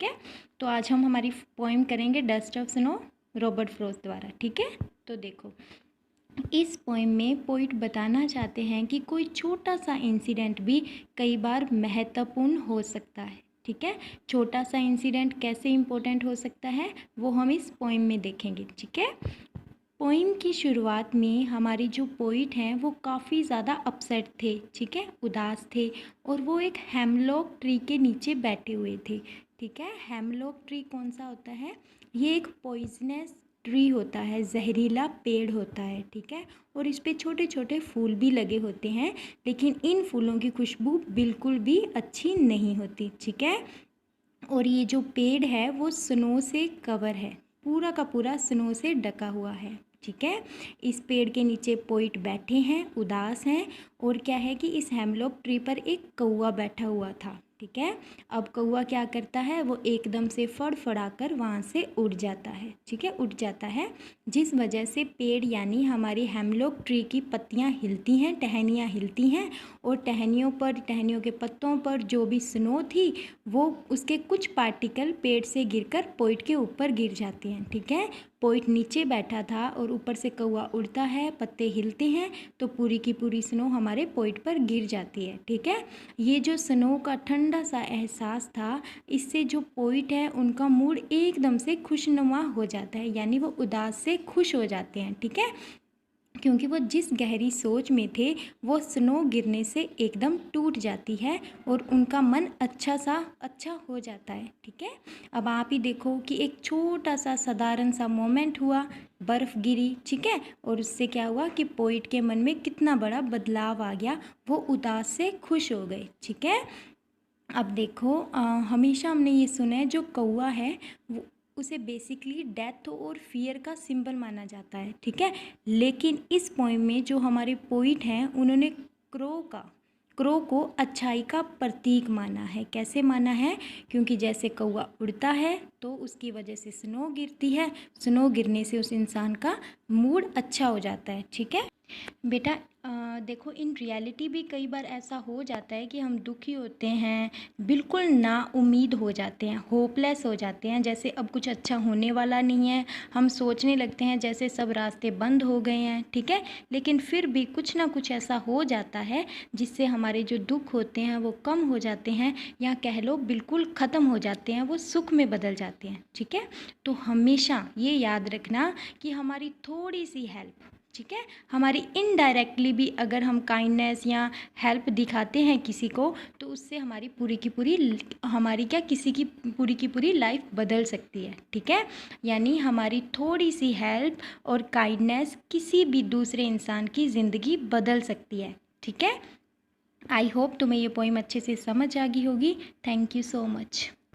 ठीक है। तो आज हम हमारी पोइम करेंगे dust of snow, Robert Frost द्वारा। ठीक है, तो देखो इस पोइम में पोइट बताना चाहते हैं कि कोई छोटा सा इंसिडेंट भी कई बार महत्वपूर्ण हो सकता है। ठीक है, छोटा सा इंसिडेंट कैसे इम्पोर्टेंट हो सकता है वो हम इस पोइम में देखेंगे। ठीक है, पोइम की शुरुआत में हमारी जो पोइट हैं वो काफ़ी ज़्यादा अपसेट थे, ठीक है, उदास थे, और वो एक हेमलॉक ट्री के नीचे बैठे हुए थे। ठीक है, हेमलॉक ट्री कौन सा होता है? ये एक पॉइजनस ट्री होता है, जहरीला पेड़ होता है। ठीक है, और इस पे छोटे छोटे फूल भी लगे होते हैं, लेकिन इन फूलों की खुशबू बिल्कुल भी अच्छी नहीं होती। ठीक है, और ये जो पेड़ है वो स्नो से कवर है, पूरा का पूरा स्नो से ढका हुआ है। ठीक है, इस पेड़ के नीचे पोइट बैठे हैं, उदास हैं, और क्या है कि इस हेमलॉक ट्री पर एक कौवा बैठा हुआ था। ठीक है, अब कौवा क्या करता है, वो एकदम से फड़फड़ा कर वहाँ से उड़ जाता है। ठीक है, उड़ जाता है, जिस वजह से पेड़ यानी हमारी हेमलॉक ट्री की पत्तियाँ हिलती हैं, टहनियाँ हिलती हैं, और टहनियों के पत्तों पर जो भी स्नो थी वो उसके कुछ पार्टिकल पेड़ से गिरकर पोइट के ऊपर गिर जाते हैं। ठीक है, पोइट नीचे बैठा था और ऊपर से कौवा उड़ता है, पत्ते हिलते हैं, तो पूरी की पूरी स्नो हमारे पोइट पर गिर जाती है। ठीक है, ये जो स्नो का ठंडा सा एहसास था, इससे जो पोइट है उनका मूड एकदम से खुशनुमा हो जाता है, यानी वो उदास से खुश हो जाते हैं। ठीक है, क्योंकि वो जिस गहरी सोच में थे वो स्नो गिरने से एकदम टूट जाती है और उनका मन अच्छा हो जाता है। ठीक है, अब आप ही देखो कि एक छोटा सा साधारण सा मोमेंट हुआ, बर्फ़ गिरी, ठीक है, और उससे क्या हुआ कि पोइट के मन में कितना बड़ा बदलाव आ गया, वो उदास से खुश हो गए। ठीक है, अब देखो हमेशा हमने ये सुना है जो कौवा है वो उसे बेसिकली डेथ और फियर का सिंबल माना जाता है। ठीक है, लेकिन इस पोइम में जो हमारे पोइट हैं उन्होंने क्रो को अच्छाई का प्रतीक माना है। कैसे माना है? क्योंकि जैसे कौवा उड़ता है तो उसकी वजह से स्नो गिरती है, स्नो गिरने से उस इंसान का मूड अच्छा हो जाता है। ठीक है बेटा, देखो इन रियलिटी भी कई बार ऐसा हो जाता है कि हम दुखी होते हैं, बिल्कुल ना उम्मीद हो जाते हैं, होपलेस हो जाते हैं, जैसे अब कुछ अच्छा होने वाला नहीं है, हम सोचने लगते हैं जैसे सब रास्ते बंद हो गए हैं। ठीक है, लेकिन फिर भी कुछ ना कुछ ऐसा हो जाता है जिससे हमारे जो दुख होते हैं वो कम हो जाते हैं, या कह लो बिल्कुल ख़त्म हो जाते हैं, वो सुख में बदल जाते हैं। ठीक है, तो हमेशा ये याद रखना कि हमारी थोड़ी सी हेल्प, ठीक है, हमारी इनडायरेक्टली भी अगर हम काइंडनेस या हेल्प दिखाते हैं किसी को, तो उससे हमारी पूरी की पूरी किसी की पूरी लाइफ बदल सकती है। ठीक है, यानी हमारी थोड़ी सी हेल्प और काइंडनेस किसी भी दूसरे इंसान की ज़िंदगी बदल सकती है। ठीक है, आई होप तुम्हें ये पोइम अच्छे से समझ आ गई होगी। Thank you so much.